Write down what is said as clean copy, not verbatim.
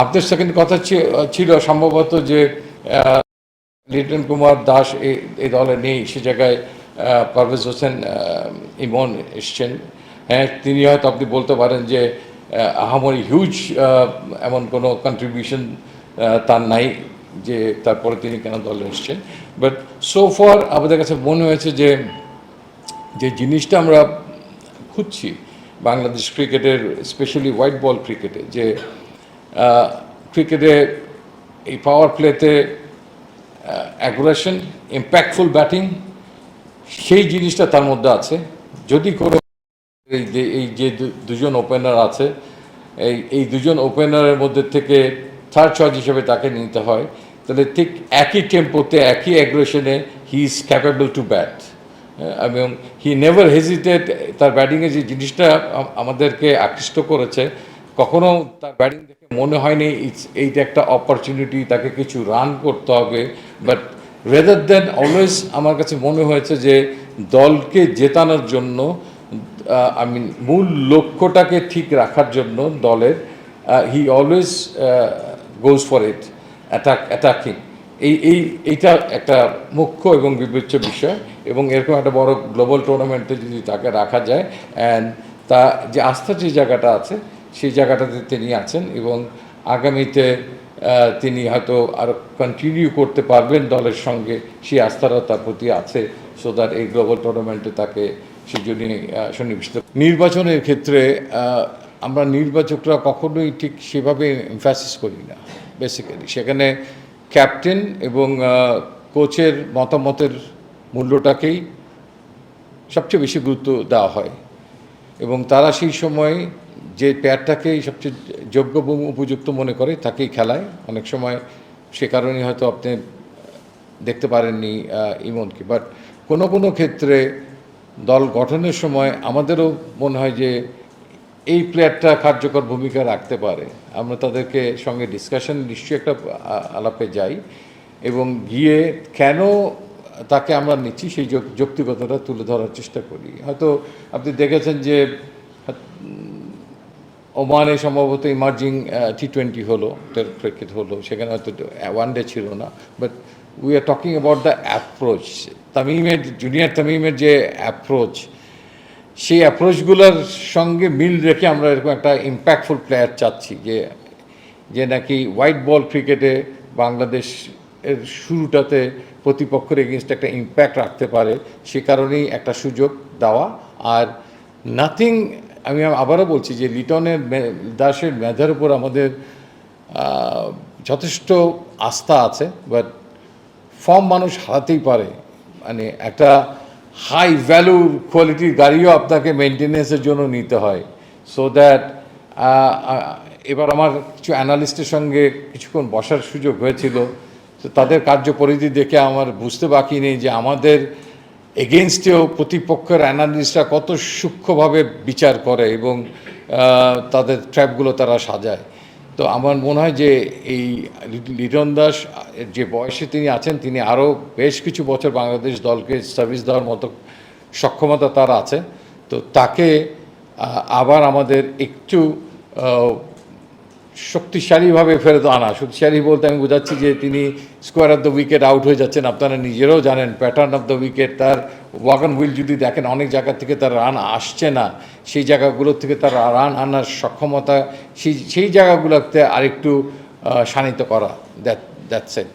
আপনার সেকেন্ড কথা ছিল সম্ভবত যে লিটন কুমার দাস এই দলে নেই, সে জায়গায় পারভেজ হোসেন ইমন এসছেন। হ্যাঁ, তিনি হয়তো আপনি বলতে পারেন যে আহামরি হিউজ এমন কোনো কন্ট্রিবিউশন তার নাই যে তারপরে তিনি কেন দলে এসছেন। বাট সো ফার আমাদের কাছে মনে হয়েছে যে যে জিনিসটা আমরা খুঁজছি বাংলাদেশ ক্রিকেটের, স্পেশালি হোয়াইট বল ক্রিকেটে, যে ক্রিকেটে এই পাওয়ার প্লেতে অ্যাগ্রেশন, ইম্প্যাক্টফুল ব্যাটিং, সেই জিনিসটা তার মধ্যে আছে। যদি কোনো এই যে দুজন ওপেনার আছে, এই দুজন ওপেনারের মধ্যে থেকে থার্ড চয়েস হিসেবে তাকে নিতে হয়, তাহলে ঠিক একই টেম্পোতে একই অ্যাগ্রেশনে he is capable to bat এবং হি নেভার হেজিটেট। তার ব্যাটিংয়ে যে জিনিসটা আমাদেরকে আকৃষ্ট করেছে, কখনো তার ব্যাটিং দেখে মনে হয়নি এইটা একটা অপরচুনিটি, তাকে কিছু রান করতে হবে। বাট রেদার দেন অলওয়েজ আমার কাছে মনে হয়েছে যে দলকে জেতানোর জন্য, মূল লক্ষ্যটাকে ঠিক রাখার জন্য দলের, he always goes for it, attacking. এইটা একটা মুখ্য এবং বিবেচ্য বিষয়, এবং এরকম একটা বড় গ্লোবাল টুর্নামেন্টে যদি তাকে রাখা যায়, অ্যান্ড তা যে আস্থার যে জায়গাটা আছে সেই জায়গাটাতে তিনি আছেন, এবং আগামীতে তিনি হয়তো আরও কন্টিনিউ করতে পারবেন দলের সঙ্গে, সেই আস্থাটা তার প্রতি আছে, সো দ্যাট এই গ্লোবাল টুর্নামেন্টে তাকে সেই জন্যই সন্নিবেশিত। নির্বাচনের ক্ষেত্রে আমরা নির্বাচকরা কখনোই ঠিক সেভাবে এমফাসিস করি না। বেসিক্যালি সেখানে ক্যাপ্টেন এবং কোচের মতামতের মূল্যটাকেই সবচেয়ে বেশি গুরুত্ব দেওয়া হয়, এবং তারা সেই সময় যে প্লেয়ারটাকেই সবচেয়ে যোগ্য এবং উপযুক্ত মনে করে তাকেই খেলায়। অনেক সময় সে কারণেই হয়তো আপনি দেখতে পারেননি ইমনকে। বাট কোনো কোনো ক্ষেত্রে দল গঠনের সময় আমাদেরও মনে হয় যে এই প্লেয়ারটা কার্যকর ভূমিকা রাখতে পারে, আমরা তাদেরকে সঙ্গে ডিসকাশন নিশ্চয়ই একটা আলাপে যাই, এবং গিয়ে কেন তাকে আমরা নিচ্ছি সেই যৌক্তিকতাটা তুলে ধরার চেষ্টা করি। হয়তো আপনি দেখেছেন যে ওমানে সম্ভবত ইমার্জিং T20 হলো, ক্রিকেট হলো, সেখানে হয়তো ওয়ান ডে ছিল না। But we are talking about the approach, তামিমের, জুনিয়র তামিমের যে অ্যাপ্রোচ, সেই অ্যাপ্রোচগুলোর সঙ্গে মিল রেখে আমরা এরকম একটা ইম্প্যাক্টফুল প্লেয়ার চাচ্ছি, যে নাকি হোয়াইট বল ক্রিকেটে বাংলাদেশ এর শুরুটাতে প্রতিপক্ষের এগেনস্ট একটা ইম্প্যাক্ট রাখতে পারে, সে কারণেই একটা সুযোগ দেওয়া। আর নাথিং, আমি আবারও বলছি যে লিটনের দাসের মেধার উপর আমাদের যথেষ্ট আস্থা আছে, বাট ফর্ম মানুষ হারাতেই পারে। মানে একটা হাই ভ্যালুর কোয়ালিটির গাড়িও আপনাকে মেনটেন্যান্সের জন্য নিতে হয়, সো দ্যাট এবার আমার কিছু অ্যানালিস্টের সঙ্গে কিছুক্ষণ বসার সুযোগ হয়েছিল, তো তাদের কার্যপরিধি দেখে আমার বুঝতে বাকি নেই যে আমাদের এগেনস্টেও প্রতিপক্ষের অ্যানালিস্টরা কত সূক্ষ্মভাবে বিচার করে এবং তাদের ট্র্যাপগুলো তারা সাজায়। তো আমার মনে হয় যে এই লিটন দাস যে বয়সে তিনি আছেন, তিনি আরও বেশ কিছু বছর বাংলাদেশ দলকে সার্ভিস দেওয়ার মতো সক্ষমতা তার আছে। তো তাকে আবার আমাদের একটু শক্তিশালীভাবে ফেরত আনা, শক্তিশালী বলতে আমি বোঝাচ্ছি যে তিনি square of the wicket out হয়ে যাচ্ছেন, আপনারা নিজেরাও জানেন প্যাটার্ন অফ দ্য উইকেট, তার ওয়াগন হুইল যদি দেখেন অনেক জায়গা থেকে তার রান আসছে না, সেই জায়গাগুলোর থেকে তার রান আনার সক্ষমতা, সেই জায়গাগুলোতে আরেকটু শানিত করা, দ্যাটস ইট।